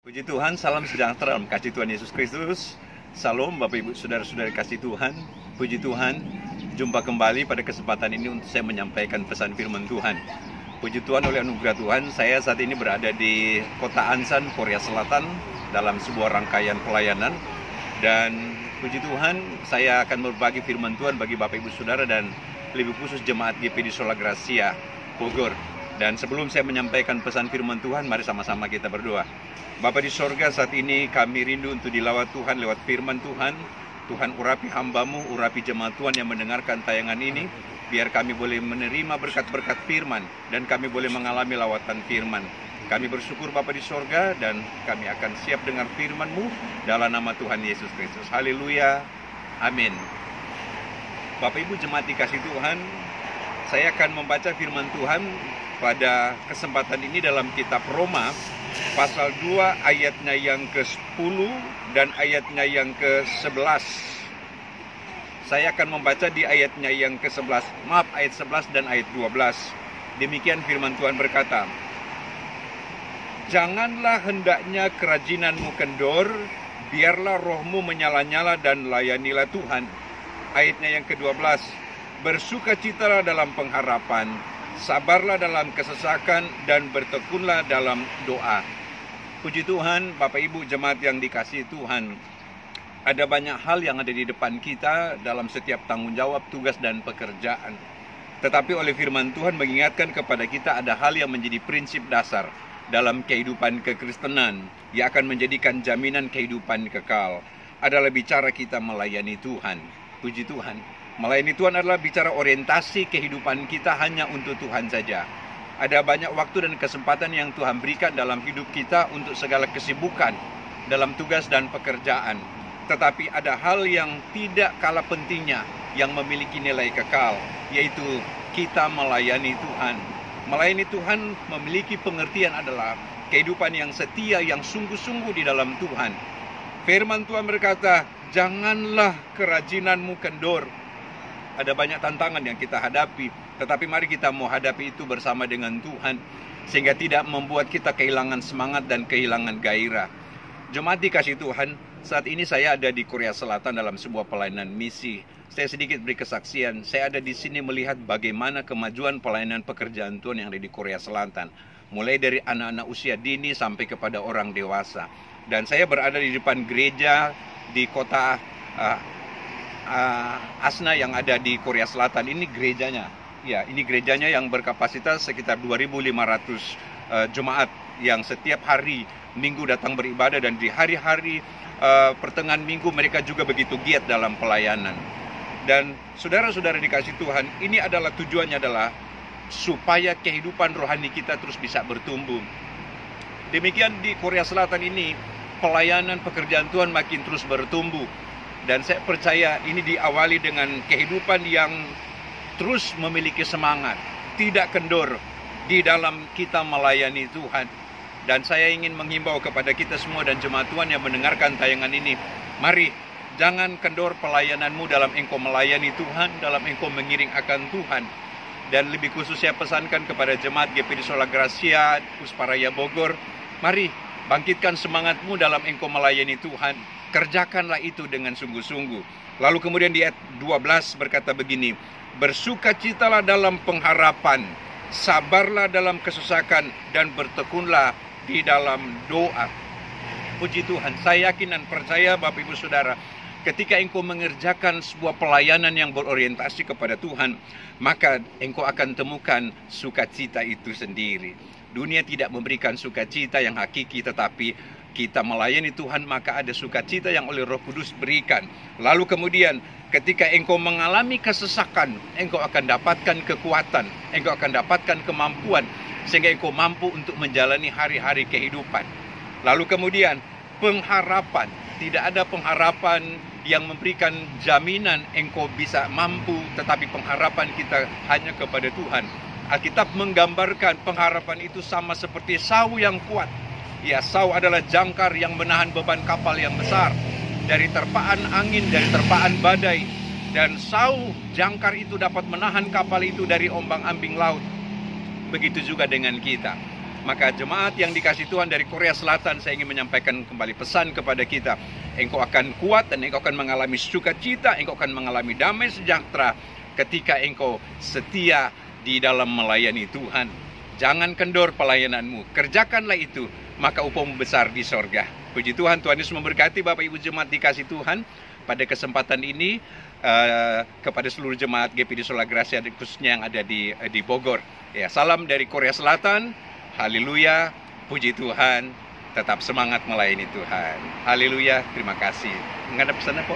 Puji Tuhan, salam sejahtera dalam kasih Tuhan Yesus Kristus. Salam Bapak Ibu Saudara-saudara kasih Tuhan. Puji Tuhan, jumpa kembali pada kesempatan ini untuk saya menyampaikan pesan firman Tuhan. Puji Tuhan, oleh anugerah Tuhan, saya saat ini berada di kota Ansan, Korea Selatan dalam sebuah rangkaian pelayanan. Dan puji Tuhan, saya akan berbagi firman Tuhan bagi Bapak Ibu Saudara dan lebih khusus jemaat GP di Sola Gracia, Bogor. Dan sebelum saya menyampaikan pesan firman Tuhan, mari sama-sama kita berdoa. Bapa di sorga, saat ini kami rindu untuk dilawat Tuhan lewat firman Tuhan. Tuhan, urapi hamba-Mu, urapi jemaat Tuhan yang mendengarkan tayangan ini, biar kami boleh menerima berkat-berkat firman dan kami boleh mengalami lawatan firman. Kami bersyukur Bapa di sorga dan kami akan siap dengar firman-Mu dalam nama Tuhan Yesus Kristus. Haleluya, amin. Bapak Ibu jemaat dikasih Tuhan, saya akan membaca firman Tuhan pada kesempatan ini dalam kitab Roma pasal 2 ayatnya yang ke-10 dan ayatnya yang ke-11. Saya akan membaca di ayatnya yang ke-11, ayat 11 dan ayat 12. Demikian firman Tuhan berkata, "Janganlah hendaknya kerajinanmu kendor, biarlah rohmu menyala-nyala dan layanilah Tuhan." Ayatnya yang ke-12, "Bersukacitalah dalam pengharapan, sabarlah dalam kesesakan dan bertekunlah dalam doa." Puji Tuhan, Bapak Ibu jemaat yang dikasihi Tuhan. Ada banyak hal yang ada di depan kita dalam setiap tanggung jawab, tugas dan pekerjaan. Tetapi oleh firman Tuhan mengingatkan kepada kita ada hal yang menjadi prinsip dasar dalam kehidupan kekristenan yang akan menjadikan jaminan kehidupan kekal. Adalah bicara kita melayani Tuhan. Puji Tuhan. Melayani Tuhan adalah bicara orientasi kehidupan kita hanya untuk Tuhan saja. Ada banyak waktu dan kesempatan yang Tuhan berikan dalam hidup kita untuk segala kesibukan dalam tugas dan pekerjaan. Tetapi ada hal yang tidak kalah pentingnya yang memiliki nilai kekal, yaitu kita melayani Tuhan. Melayani Tuhan memiliki pengertian adalah kehidupan yang setia, yang sungguh-sungguh di dalam Tuhan. Firman Tuhan berkata, "Janganlah kerajinanmu kendor." Ada banyak tantangan yang kita hadapi, tetapi mari kita mau hadapi itu bersama dengan Tuhan, sehingga tidak membuat kita kehilangan semangat dan kehilangan gairah. Jemaat dikasih Tuhan, saat ini saya ada di Korea Selatan dalam sebuah pelayanan misi. Saya sedikit beri kesaksian, saya ada di sini melihat bagaimana kemajuan pelayanan pekerjaan Tuhan yang ada di Korea Selatan. Mulai dari anak-anak usia dini sampai kepada orang dewasa. Dan saya berada di depan gereja di kota Asna yang ada di Korea Selatan. Ini gerejanya. Ya, ini gerejanya yang berkapasitas sekitar 2.500 jemaat yang setiap hari Minggu datang beribadah, dan di hari-hari pertengahan minggu mereka juga begitu giat dalam pelayanan. Dan saudara-saudara dikasih Tuhan, ini adalah tujuannya adalah supaya kehidupan rohani kita terus bisa bertumbuh. Demikian di Korea Selatan ini pelayanan pekerjaan Tuhan makin terus bertumbuh. Dan saya percaya ini diawali dengan kehidupan yang terus memiliki semangat, tidak kendor di dalam kita melayani Tuhan. Dan saya ingin menghimbau kepada kita semua dan jemaat Tuhan yang mendengarkan tayangan ini, mari jangan kendor pelayananmu dalam engkau melayani Tuhan, dalam engkau mengiring akan Tuhan. Dan lebih khusus saya pesankan kepada jemaat GP di Sola Gracia, Pusparaya Bogor, mari bangkitkan semangatmu dalam engkau melayani Tuhan. Kerjakanlah itu dengan sungguh-sungguh. Lalu kemudian di ayat 12 berkata begini, "Bersukacitalah dalam pengharapan, sabarlah dalam kesesakan, dan bertekunlah di dalam doa." Puji Tuhan, saya yakin dan percaya Bapak Ibu Saudara, ketika engkau mengerjakan sebuah pelayanan yang berorientasi kepada Tuhan, maka engkau akan temukan sukacita itu sendiri. Dunia tidak memberikan sukacita yang hakiki, tetapi kita melayani Tuhan maka ada sukacita yang oleh Roh Kudus berikan. Lalu kemudian ketika engkau mengalami kesesakan, engkau akan dapatkan kekuatan, engkau akan dapatkan kemampuan, sehingga engkau mampu untuk menjalani hari-hari kehidupan. Lalu kemudian pengharapan, tidak ada pengharapan yang memberikan jaminan engkau bisa mampu, tetapi pengharapan kita hanya kepada Tuhan. Alkitab menggambarkan pengharapan itu sama seperti sau yang kuat. Ya, sau adalah jangkar yang menahan beban kapal yang besar dari terpaan angin, dari terpaan badai. Dan sau jangkar itu dapat menahan kapal itu dari ombang-ambing laut. Begitu juga dengan kita. Maka jemaat yang dikasih Tuhan dari Korea Selatan, saya ingin menyampaikan kembali pesan kepada kita. Engkau akan kuat dan engkau akan mengalami sukacita, engkau akan mengalami damai sejahtera ketika engkau setia di dalam melayani Tuhan. Jangan kendor pelayananmu, kerjakanlah itu, maka upahmu besar di sorga. Puji Tuhan, Tuhan Yesus memberkati Bapak Ibu jemaat dikasih Tuhan. Pada kesempatan ini, kepada seluruh jemaat GPD Sola Gracia, khususnya yang ada di Bogor. Ya, salam dari Korea Selatan. Haleluya, puji Tuhan, tetap semangat melayani Tuhan. Haleluya, terima kasih. Nggak ada pesan apa?